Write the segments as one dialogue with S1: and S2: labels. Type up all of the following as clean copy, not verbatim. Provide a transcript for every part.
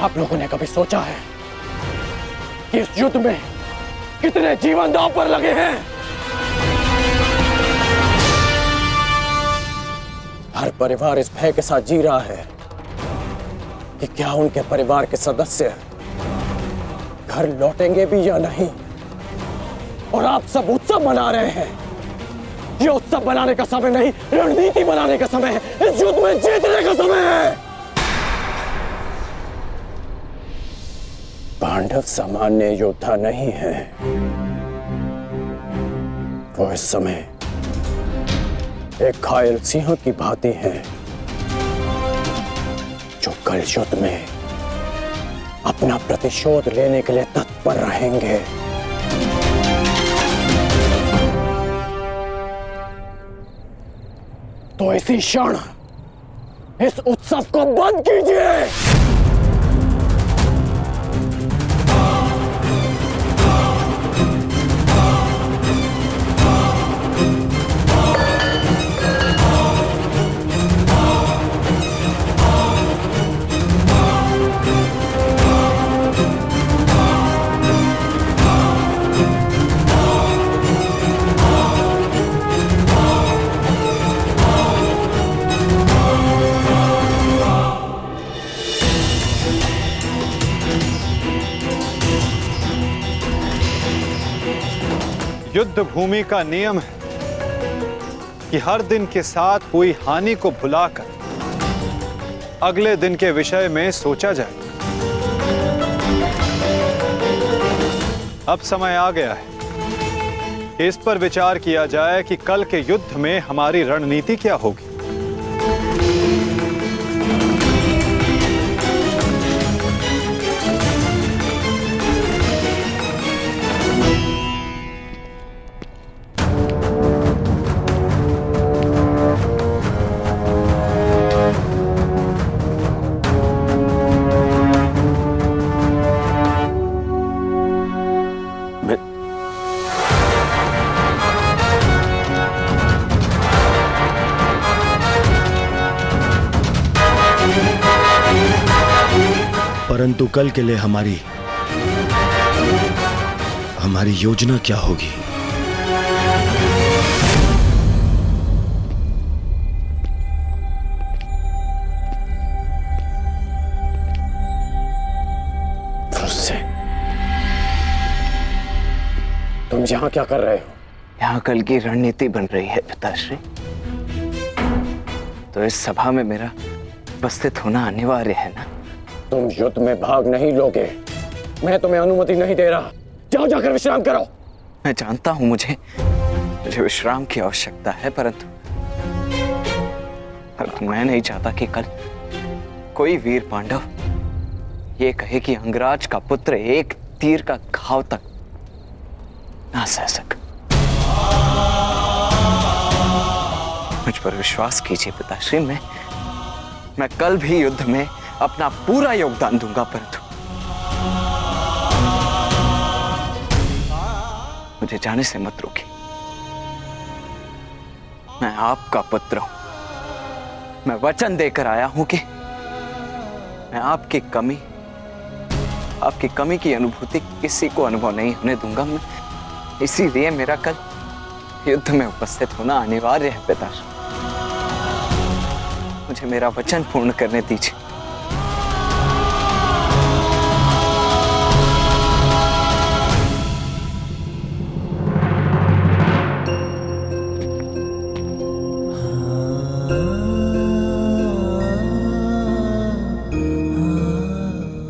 S1: आप लोगों ने कभी सोचा है कि इस युद्ध में कितने जीवन दांव पर लगे हैं? हर परिवार इस भय के साथ जी रहा है कि क्या उनके परिवार के सदस्य घर लौटेंगे भी या नहीं। और आप सब उत्सव मना रहे हैं। ये उत्सव बनाने का समय नहीं, रणनीति बनाने का समय है। इस युद्ध में जीतने का समय है। पांडव सामान्य योद्धा नहीं है। वो इस समय एक घायल सिंह की भांति है जो कल युद्ध में अपना प्रतिशोध लेने के लिए तत्पर रहेंगे। तो इसी क्षण इस उत्सव को बंद कीजिए।
S2: युद्ध भूमि का नियम है कि हर दिन के साथ हुई हानि को भुलाकर अगले दिन के विषय में सोचा जाए। अब समय आ गया है कि इस पर विचार किया जाए कि कल के युद्ध में हमारी रणनीति क्या होगी।
S3: परंतु कल के लिए हमारी योजना क्या होगी?
S1: तुम यहाँ क्या कर रहे हो?
S4: यहाँ कल की रणनीति बन रही है पिताश्री। तो इस सभा में मेरा उपस्थित होना अनिवार्य है ना।
S1: तुम युद्ध में भाग नहीं लोगे। मैं तुम्हें अनुमति नहीं दे रहा। जाओ जाकर विश्राम करो।
S4: मैं जानता हूं मुझे विश्राम की आवश्यकता है, परंतु मैं नहीं चाहता कि कल कोई वीर पांडव ये कहे कि अंगराज का पुत्र एक तीर का घाव तक ना सह सका। मुझ पर विश्वास कीजिए पिताश्री, मैं कल भी युद्ध में अपना पूरा योगदान दूंगा, परंतु मुझे जाने से मत रोकिए। मैं आपका पुत्र हूं। मैं वचन देकर आया हूं कि मैं आपकी कमी की अनुभूति किसी को अनुभव नहीं होने दूंगा। मैं इसीलिए मेरा कल युद्ध में उपस्थित होना अनिवार्य है पिताश्री। मुझे मेरा वचन पूर्ण करने दीजिए।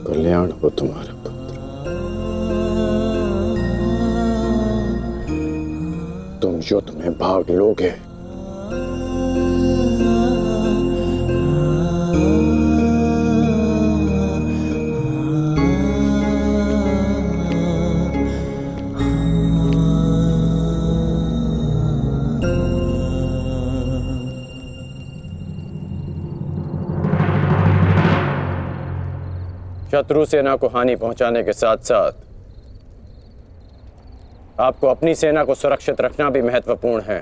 S1: कल्याण हो तुम्हारा पुत्र। तुम युद्ध में भाग लोगे। शत्रु सेना को हानि पहुंचाने के साथ साथ आपको अपनी सेना को सुरक्षित रखना भी महत्वपूर्ण है।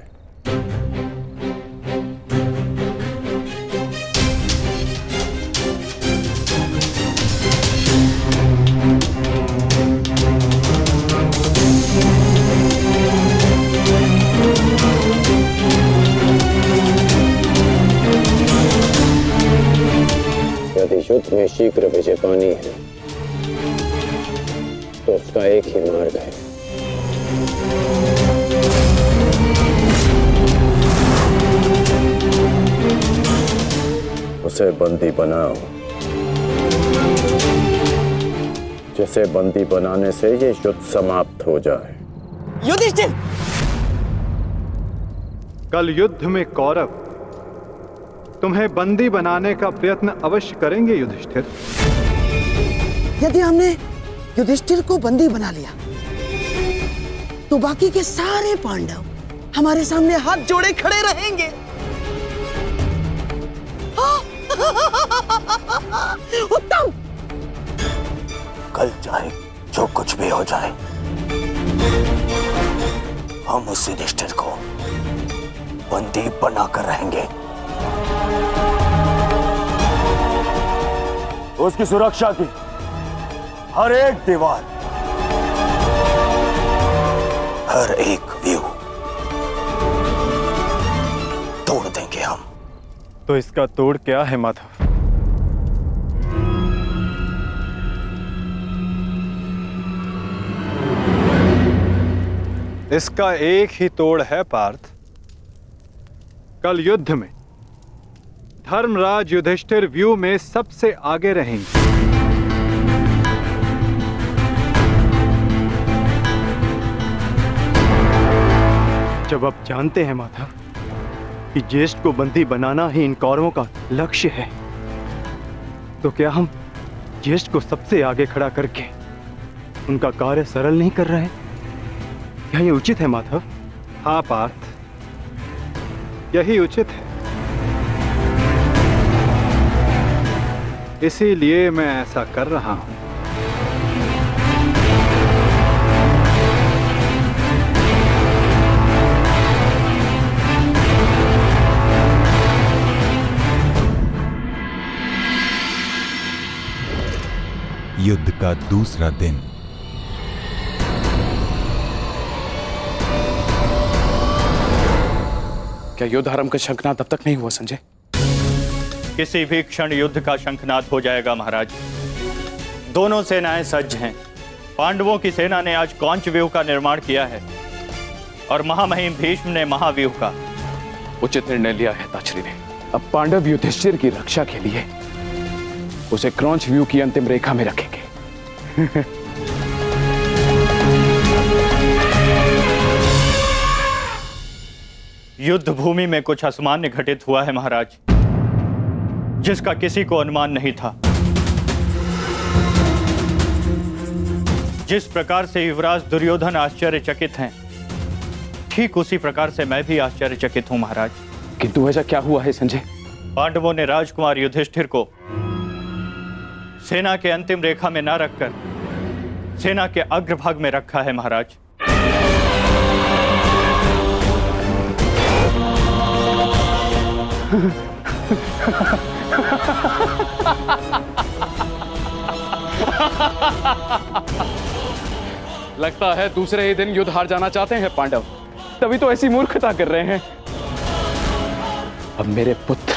S1: यदि युद्ध में शीघ्र विजय पानी है तो उसका एक ही मार्ग है, उसे बंदी बनाओ। जिसे बंदी बनाने से ये युद्ध समाप्त हो जाए।
S5: युधिष्ठिर!
S2: कल युद्ध में कौरव तुम्हें बंदी बनाने का प्रयत्न अवश्य करेंगे युधिष्ठिर।
S5: यदि हमने युधिष्ठिर को बंदी बना लिया तो बाकी के सारे पांडव हमारे सामने हाथ जोड़े खड़े रहेंगे। उत्तम!
S1: कल चाहे जो कुछ भी हो जाए, हम उस युधिष्ठिर को बंदी बनाकर रहेंगे। उसकी सुरक्षा की हर एक दीवार, हर एक व्यू तोड़ देंगे हम।
S2: तो इसका तोड़ क्या है माधव? इसका एक ही तोड़ है पार्थ। कल युद्ध में धर्मराज युधिष्ठिर व्यू में सबसे आगे रहेंगे। जब आप जानते हैं माधव कि ज्येष्ठ को बंदी बनाना ही इन कौरवों का लक्ष्य है, तो क्या हम ज्येष्ठ को सबसे आगे खड़ा करके उनका कार्य सरल नहीं कर रहे? क्या ये उचित है माधव? हाँ पार्थ, यही उचित है। इसीलिए मैं ऐसा कर रहा हूं।
S6: युद्ध का दूसरा दिन।
S7: क्या युद्ध आरंभ का शंखनाद अब तक नहीं हुआ संजय?
S8: किसी भी क्षण युद्ध का शंखनाद हो जाएगा महाराज। दोनों सेनाएं सज्ज हैं। पांडवों की सेना ने आज कौंच व्यूह का निर्माण किया है और महामहिम भीष्म ने महाव्यूह का।
S7: उचित निर्णय लिया है ताक्षरी ने। अब पांडव युधिष्ठिर की रक्षा के लिए उसे क्रौंच व्यू की अंतिम रेखा में रखेंगे।
S8: युद्ध भूमि में कुछ असामान्य घटित हुआ है महाराज, जिसका किसी को अनुमान नहीं था। जिस प्रकार से युवराज दुर्योधन आश्चर्यचकित हैं, ठीक उसी प्रकार से मैं भी आश्चर्यचकित हूं महाराज।
S7: किंतु ऐसा क्या हुआ है संजय?
S8: पांडवों ने राजकुमार युधिष्ठिर को सेना के अंतिम रेखा में न रखकर सेना के अग्रभाग में रखा है महाराज।
S7: लगता है दूसरे ही दिन युद्ध हार जाना चाहते हैं पांडव, तभी तो ऐसी मूर्खता कर रहे हैं। अब मेरे पुत्र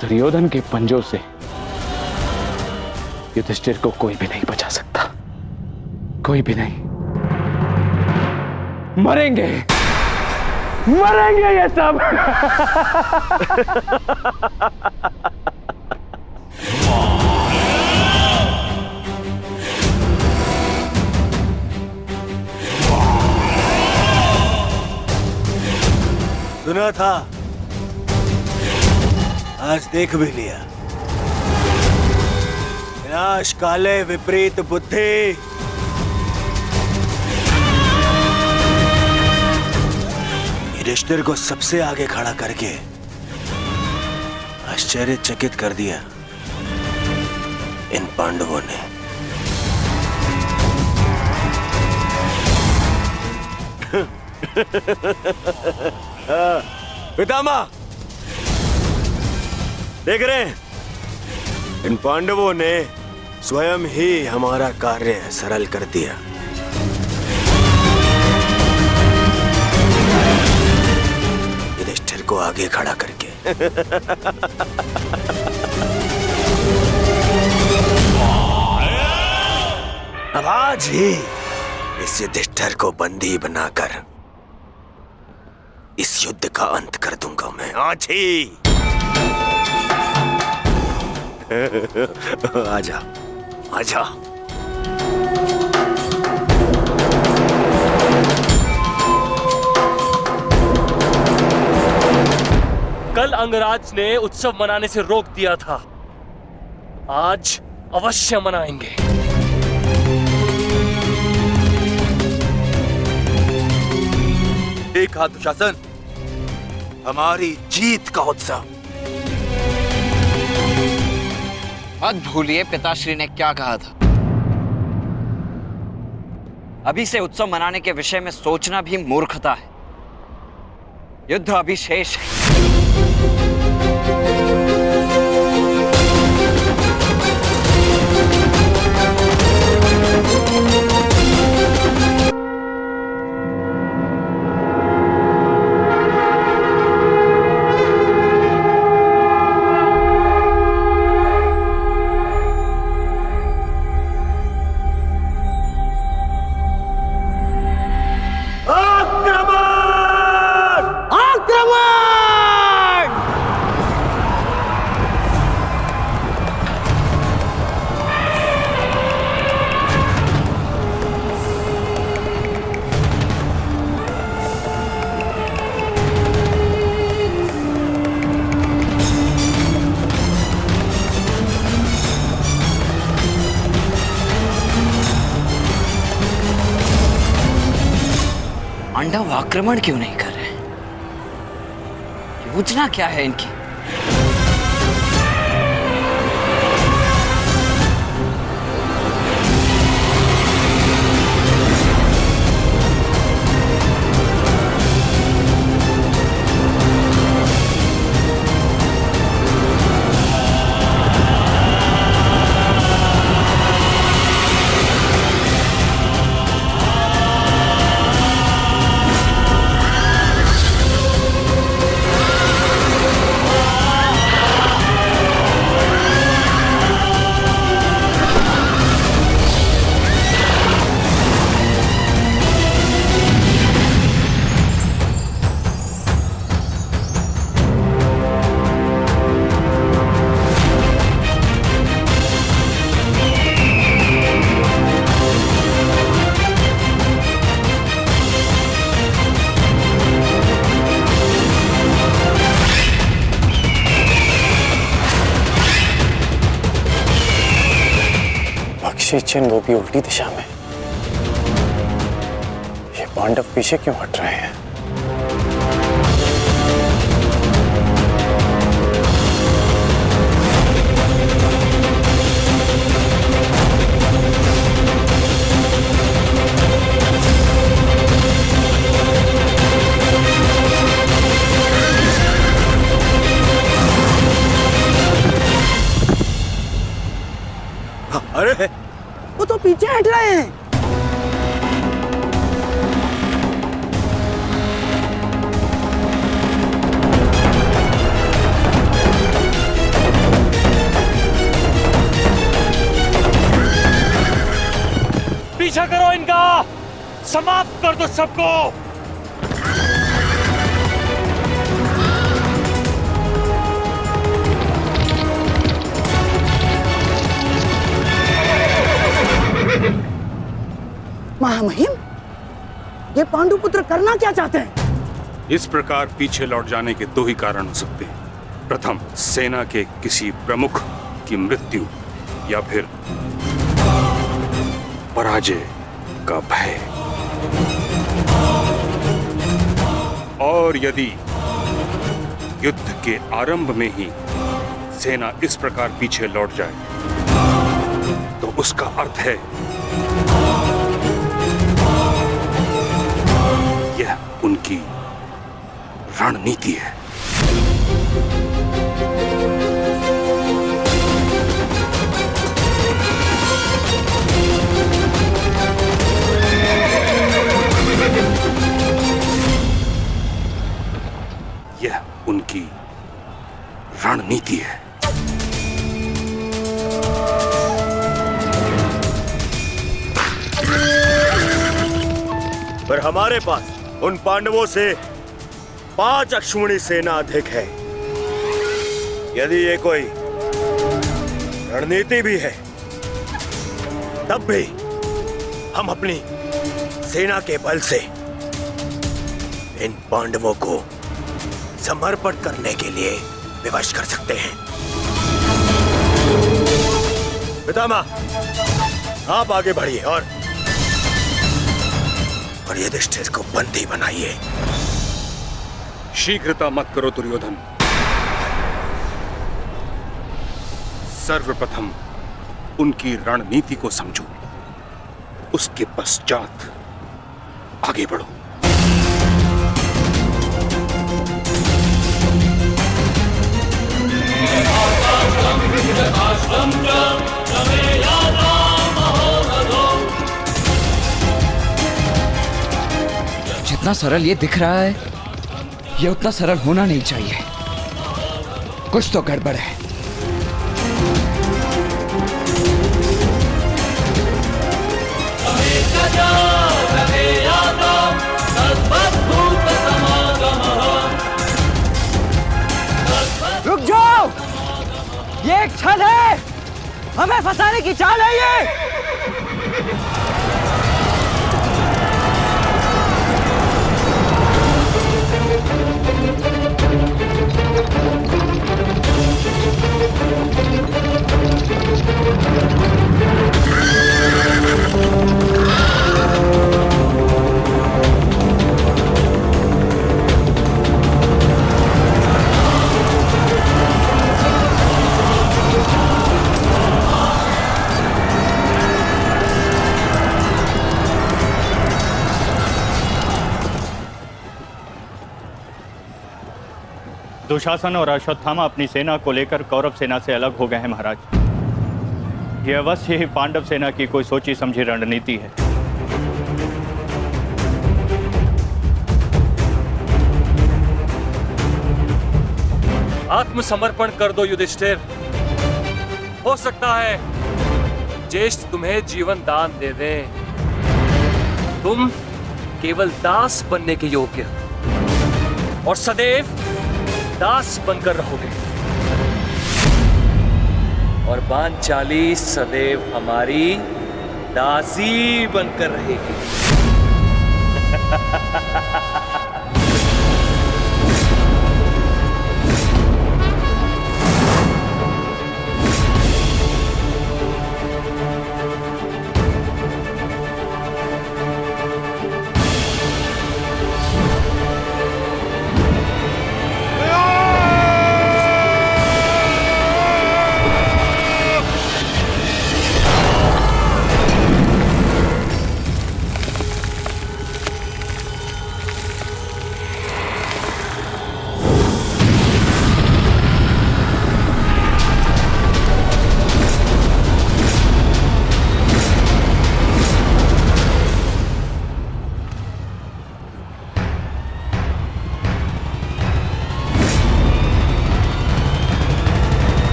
S7: दुर्योधन के पंजों से युधिष्ठिर को कोई भी नहीं बचा सकता, कोई भी नहीं। मरेंगे, मरेंगे ये सब।
S9: सुना था, आज देख भी लिया। विनाश काले विपरीत बुद्धि। युधिष्ठिर को सबसे आगे खड़ा करके आश्चर्यचकित कर दिया इन पांडवों ने। पितामह, देख रहे हैं, इन पांडवों ने स्वयं ही हमारा कार्य सरल कर दिया। युधिष्ठिर को आगे खड़ा करके। अब आज ही इस युधिष्ठिर को बंदी बनाकर इस युद्ध का अंत कर दूंगा मैं, आज ही। आजा, आजा।
S10: कल अंगराज ने उत्सव मनाने से रोक दिया था, आज अवश्य मनाएंगे।
S9: देखा दुशासन, हमारी जीत का उत्सव।
S4: मत भूलिए पिताश्री ने क्या कहा था। अभी से उत्सव मनाने के विषय में सोचना भी मूर्खता है। युद्ध अभी शेष है। पांडव आक्रमण क्यों नहीं कर रहे? योजना क्या है इनकी?
S1: चिन्ह वो भी उल्टी दिशा में। ये पांडव पीछे क्यों हट रहे हैं?
S9: अरे
S5: वो तो पीछे हट रहे हैं।
S10: पीछा करो इनका, समाप्त कर दो सबको।
S5: महामहिम, ये पांडुपुत्र करना क्या चाहते हैं?
S11: इस प्रकार पीछे लौट जाने के दो ही कारण हो सकते हैं। प्रथम, सेना के किसी प्रमुख की मृत्यु, या फिर पराजय का भय। और यदि युद्ध के आरंभ में ही सेना इस प्रकार पीछे लौट जाए तो उसका अर्थ है यह उनकी रणनीति है। यह उनकी रणनीति है।
S9: पर हमारे पास उन पांडवों से 5 अश्विनी सेना अधिक है। यदि ये कोई रणनीति भी है, तब भी हम अपनी सेना के बल से इन पांडवों को समर्पण करने के लिए विवश कर सकते हैं। पितामह, आप आगे बढ़िए और युधिष्ठिर को बंदी बनाइए।
S11: शीघ्रता मत करो दुर्योधन। सर्वप्रथम उनकी रणनीति को समझो, उसके पश्चात आगे बढ़ो।
S12: जितना सरल ये दिख रहा है, ये उतना सरल होना नहीं चाहिए। कुछ तो गड़बड़ है।
S5: रुक जाओ, ये एक छल है, हमें फंसाने की चाल है ये।
S8: दुशासन और अश्वत्थामा अपनी सेना को लेकर कौरव सेना से अलग हो गए हैं महाराज। यह अवश्य ही पांडव सेना की कोई सोची समझी रणनीति है।
S10: आत्मसमर्पण कर दो युधिष्ठिर। हो सकता है ज्येष्ठ तुम्हें जीवन दान दे दे। तुम केवल दास बनने के योग्य हो और सदैव दास बनकर रहोगे, और पांचाली सदैव हमारी दासी बनकर रहेगी।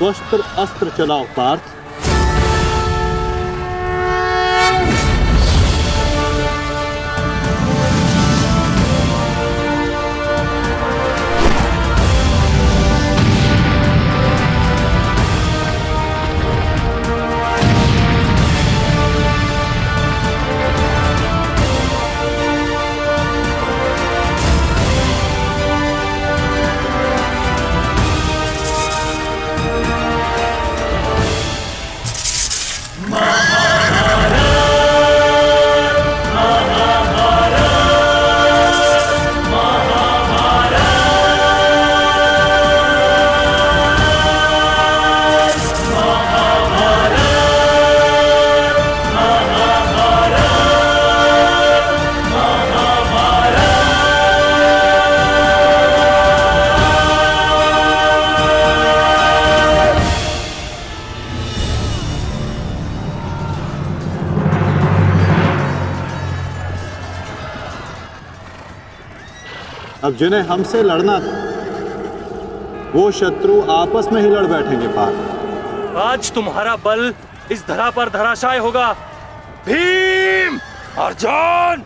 S13: वस्त्र अस्त्र चलाओ पार्थ। अब जिन्हें हमसे लड़ना था वो शत्रु आपस में ही लड़ बैठेंगे पार्थ।
S10: आज तुम्हारा बल इस धरा पर धराशाय होगा। भीम, अर्जुन!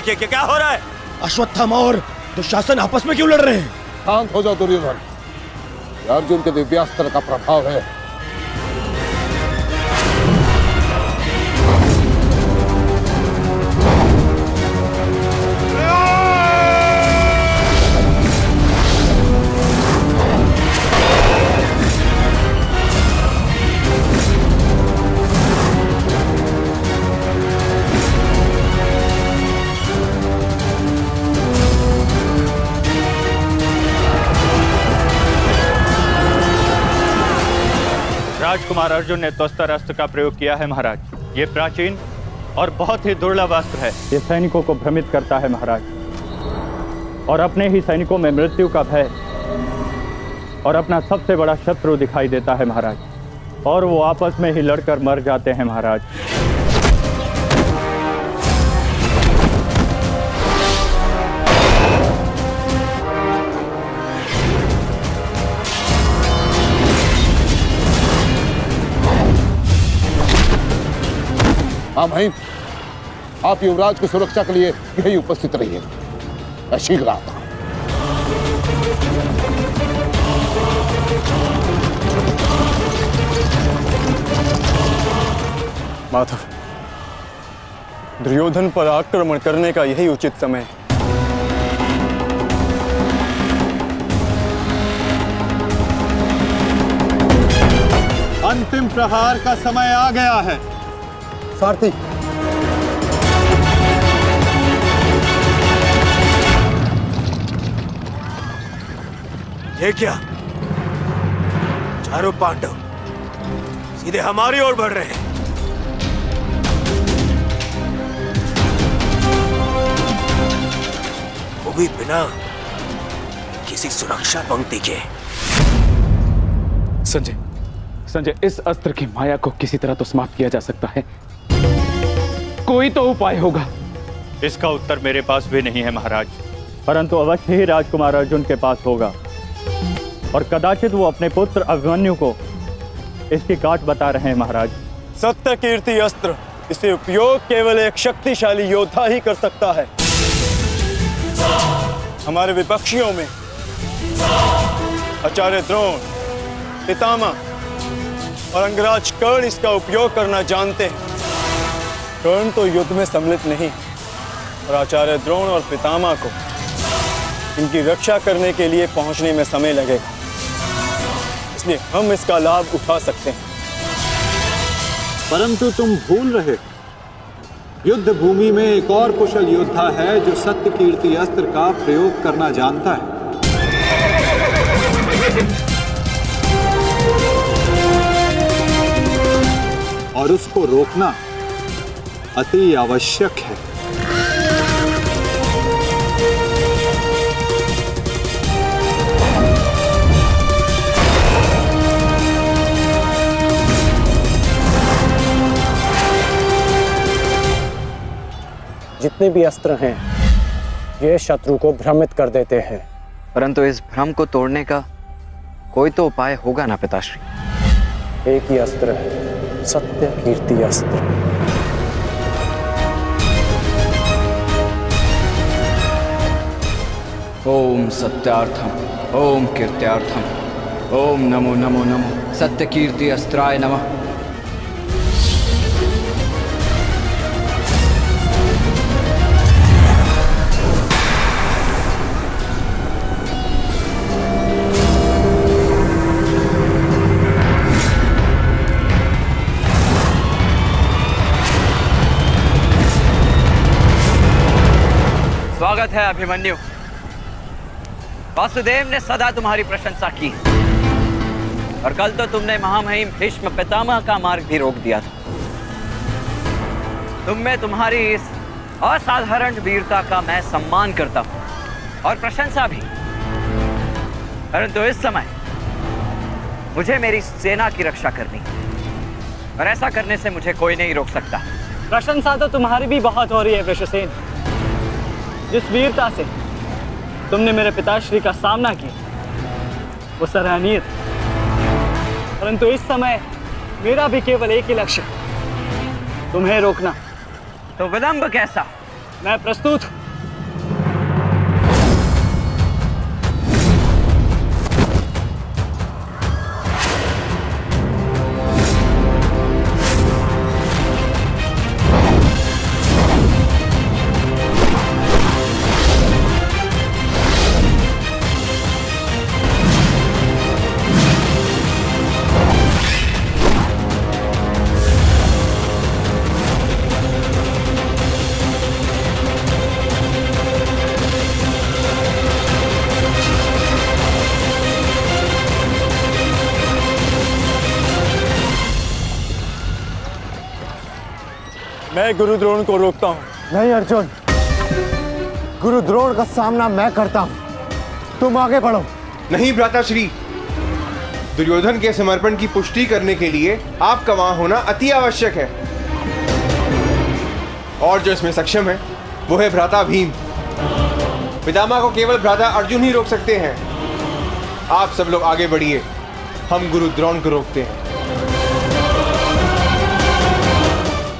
S9: ये क्या हो रहा है?
S3: अश्वत्थामा और दुशासन आपस में क्यों लड़ रहे हैं?
S14: शांत हो जाओ दुर्योधन, ये अर्जुन के दिव्यास्त्र का प्रभाव है।
S8: राजकुमार अर्जुन ने त्वस्तर अस्त्र का प्रयोग किया है महाराज। ये प्राचीन और बहुत ही दुर्लभ अस्त्र है। ये सैनिकों को भ्रमित करता है महाराज, और अपने ही सैनिकों में मृत्यु का भय और अपना सबसे बड़ा शत्रु दिखाई देता है महाराज, और वो आपस में ही लड़कर मर जाते हैं महाराज।
S14: हाँ भाई, आप युवराज की सुरक्षा के लिए यही उपस्थित रहिए। मैं शीघ्र आता हूं।
S2: माधव, दुर्योधन पर आक्रमण करने का यही उचित समय है।
S13: अंतिम प्रहार का समय आ गया है।
S14: सारथी,
S9: ये क्या? चारों पांडव सीधे हमारी ओर बढ़ रहे हैं। वो भी बिना किसी सुरक्षा पंक्ति के।
S7: संजय, इस अस्त्र की माया को किसी तरह तो समाप्त किया जा सकता है। कोई तो उपाय होगा।
S8: इसका उत्तर मेरे पास भी नहीं है महाराज, परंतु अवश्य ही राजकुमार अर्जुन के पास होगा, और कदाचित वो अपने पुत्र अभिमन्यु को इसकी काट बता रहे हैं महाराज।
S2: सत्य कीर्ति अस्त्र, इसे उपयोग केवल एक शक्तिशाली योद्धा ही कर सकता है। हमारे विपक्षियों में आचार्य द्रोण, पितामह और अंगराज कर्ण इसका उपयोग करना जानते हैं। कर्ण तो युद्ध में सम्मिलित नहीं, और आचार्य द्रोण और पितामह को इनकी रक्षा करने के लिए पहुंचने में समय लगेगा, इसलिए हम इसका लाभ उठा सकते हैं।
S13: परंतु तुम भूल रहे, युद्ध भूमि में एक और कुशल योद्धा है जो सत्य कीर्ति अस्त्र का प्रयोग करना जानता है। और उसको रोकना अति आवश्यक है।
S1: जितने भी अस्त्र हैं, ये शत्रु को भ्रमित कर देते हैं।
S4: परंतु इस भ्रम को तोड़ने का कोई तो उपाय होगा ना पिताश्री?
S1: एक ही अस्त्र है, सत्य कीर्ति अस्त्र।
S12: ओम सत्यार्थम, ओम कीर्त्यार्थम, ओम नमो नमो नमो सत्य कीर्ति अस्त्राय नमः।
S4: स्वागत है अभिमन्यु। वासुदेव ने सदा तुम्हारी प्रशंसा की, और कल तो तुमने महामहिम भीष्म पितामह का मार्ग भी रोक दिया था। तुम में तुम्हारी इस असाधारण वीरता का मैं सम्मान करता हूं और प्रशंसा भी, परंतु इस समय मुझे मेरी सेना की रक्षा करनी है और ऐसा करने से मुझे कोई नहीं रोक सकता।
S15: प्रशंसा तो तुम्हारी भी बहुत हो रही है वृषसेन। जिस वीरता से तुमने मेरे पिताश्री का सामना किया वो सराहनीय था, परंतु इस समय मेरा भी केवल एक ही लक्ष्य है, तुम्हें रोकना।
S4: तो विलंब कैसा?
S15: मैं प्रस्तुत हूं।
S3: मैं गुरु द्रोण को रोकता हूं।
S16: नहीं अर्जुन, गुरु द्रोण का सामना मैं करता हूं, तुम आगे बढ़ो।
S17: नहीं भ्राताश्री, दुर्योधन के समर्पण की पुष्टि करने के लिए आपका वहां होना अति आवश्यक है, और जो इसमें सक्षम है वो है भ्राता भीम। पितामह को केवल भ्राता अर्जुन ही रोक सकते हैं। आप सब लोग आगे बढ़िए, हम गुरु द्रोण को रोकते हैं।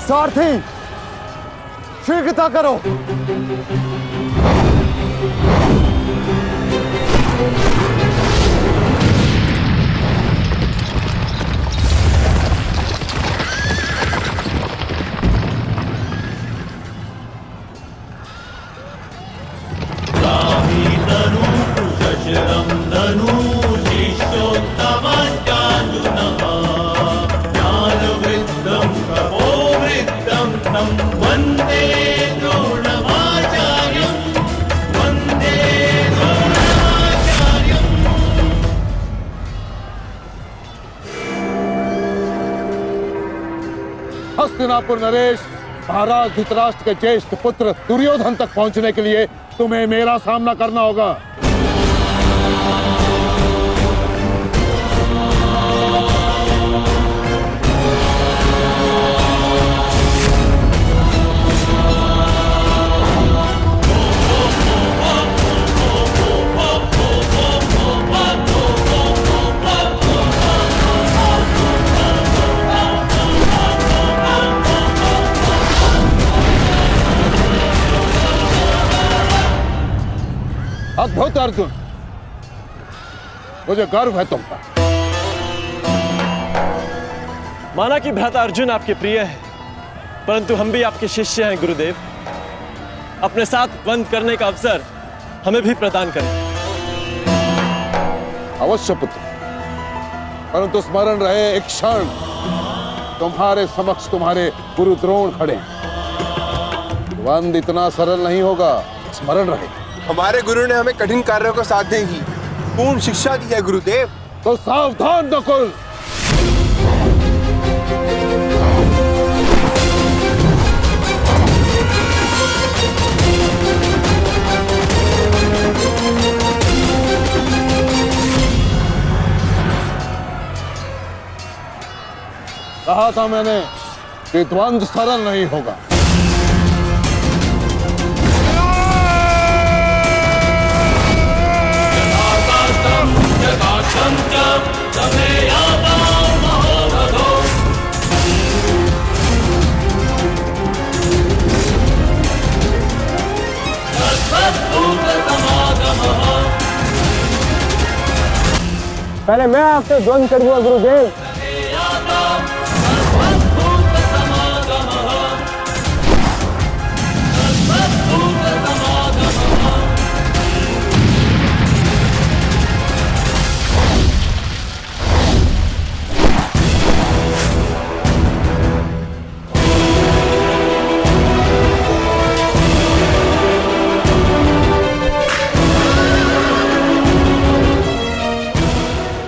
S16: सारथी, शीघ्रता करो।
S14: हस्तिनापुर नरेश, महाराज धृतराष्ट्र के ज्येष्ठ पुत्र दुर्योधन तक पहुंचने के लिए तुम्हें मेरा सामना करना होगा। अद्भुत अर्जुन, मुझे गर्व है तुम पर।
S3: माना कि भ्राता अर्जुन आपके प्रिय है, परंतु हम भी आपके शिष्य हैं गुरुदेव। अपने साथ बंद करने का अवसर हमें भी प्रदान करें।
S14: अवश्य पुत्र, परंतु स्मरण रहे एक क्षण तुम्हारे समक्ष तुम्हारे गुरु द्रोण खड़े हैं। बंद इतना सरल नहीं होगा, स्मरण रहे।
S17: हमारे गुरु ने हमें कठिन कार्यों को साधने की पूर्ण शिक्षा दी है गुरुदेव।
S14: तो सावधान नकुल। कहा था मैंने कि द्वंद्व सरल नहीं होगा।
S16: पहले मैं आपसे द्वंद्व करूंगा गुरुदेव।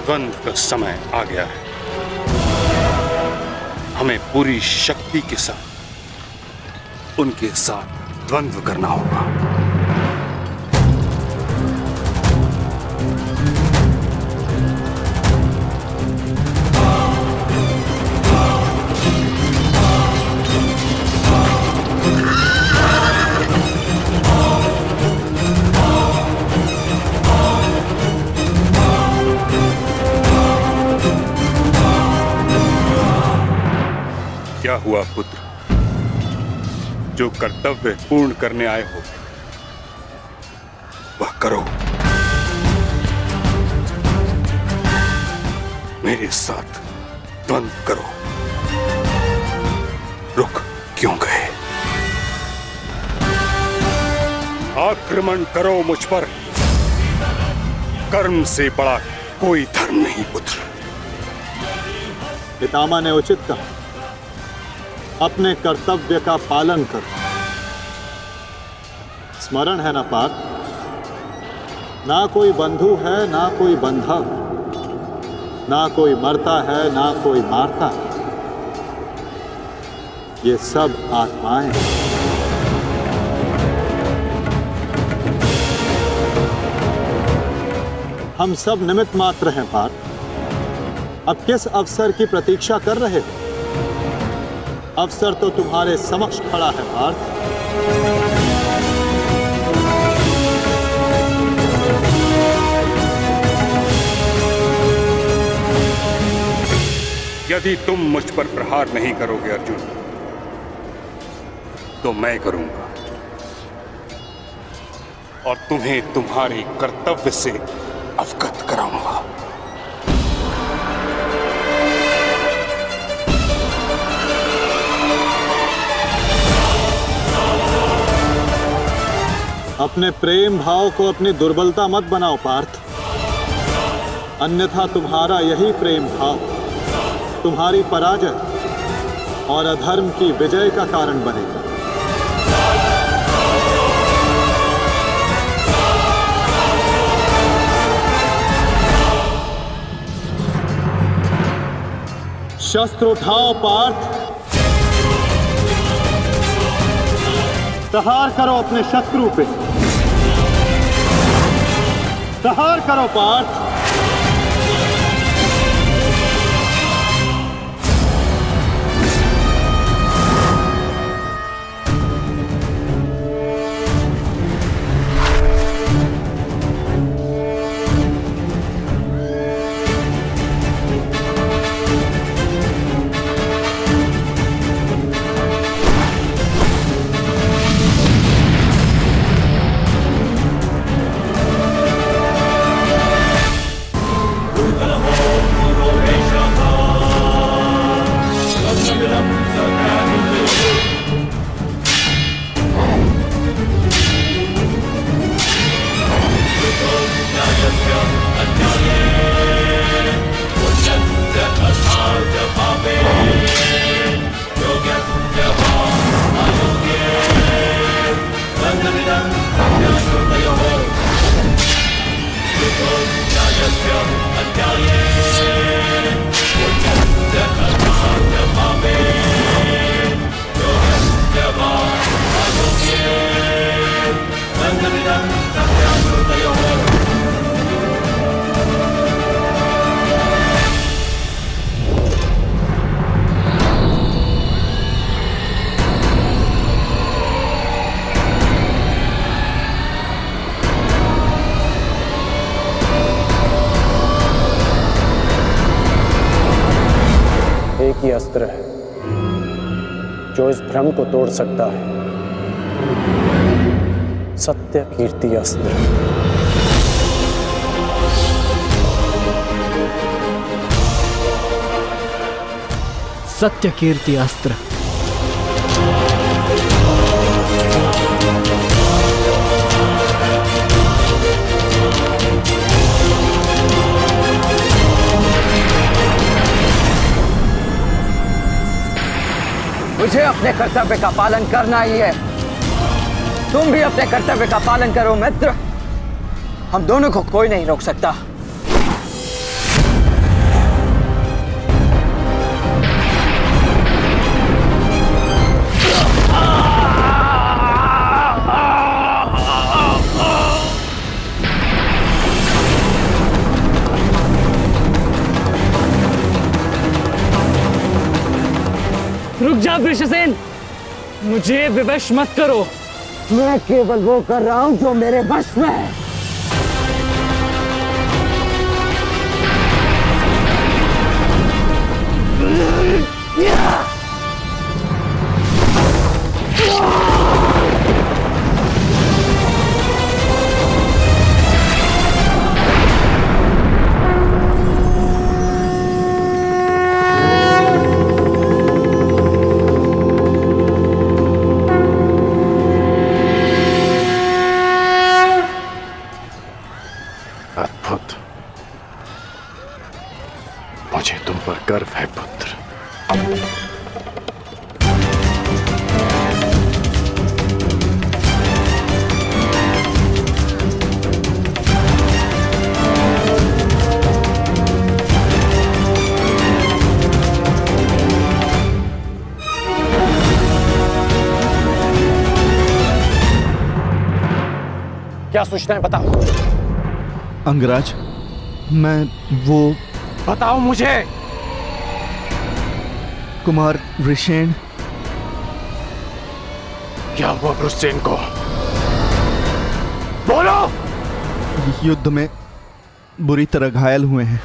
S11: द्वंद्व का समय आ गया है। हमें पूरी शक्ति के साथ उनके साथ द्वंद्व करना होगा। क्या हुआ पुत्र? जो कर्तव्य पूर्ण करने आए हो वह करो। मेरे साथ द्वंद्व करो। रुक क्यों गए? आक्रमण करो मुझ पर। कर्म से बड़ा कोई धर्म नहीं पुत्र।
S13: पितामह ने उचित कहा, अपने कर्तव्य का पालन करो। स्मरण है ना पार्थ, ना कोई बंधु है ना कोई बंधा, ना कोई मरता है ना कोई मारता है, ये सब आत्माएं हैं। हम सब निमित्त मात्र हैं पार्थ। अब किस अवसर की प्रतीक्षा कर रहे हो? अवसर तो तुम्हारे समक्ष खड़ा है पार्थ।
S11: यदि तुम मुझ पर प्रहार नहीं करोगे अर्जुन, तो मैं करूंगा और तुम्हें तुम्हारे कर्तव्य से अवगत कराऊंगा।
S13: अपने प्रेम भाव को अपनी दुर्बलता मत बनाओ पार्थ, अन्यथा तुम्हारा यही प्रेम भाव तुम्हारी पराजय और अधर्म की विजय का कारण बनेगा। शस्त्र उठाओ पार्थ, प्रहार करो अपने शत्रु पे। प्रहार करो पार्थ।
S1: एक ही अस्त्र है जो इस भ्रम को तोड़ सकता है, सत्य कीर्ति अस्त्र।
S15: सत्य कीर्ति अस्त्र।
S12: मुझे अपने कर्तव्य का पालन करना ही है। तुम भी अपने कर्तव्य का पालन करो मित्र। हम दोनों को कोई नहीं रोक सकता।
S15: रुक जा वृषसेन, मुझे विवश मत करो।
S16: मैं केवल वो कर रहा हूं जो मेरे वश में है।
S7: अद्भुत, मुझे तुम पर गर्व है पुत्र।
S1: क्या सूचना है बताओ।
S18: अंगराज, मैं वो
S1: बताओ मुझे।
S18: कुमार ऋषेण।
S7: क्या हुआ वृषसेन को? बोलो।
S18: युद्ध में बुरी तरह घायल हुए हैं।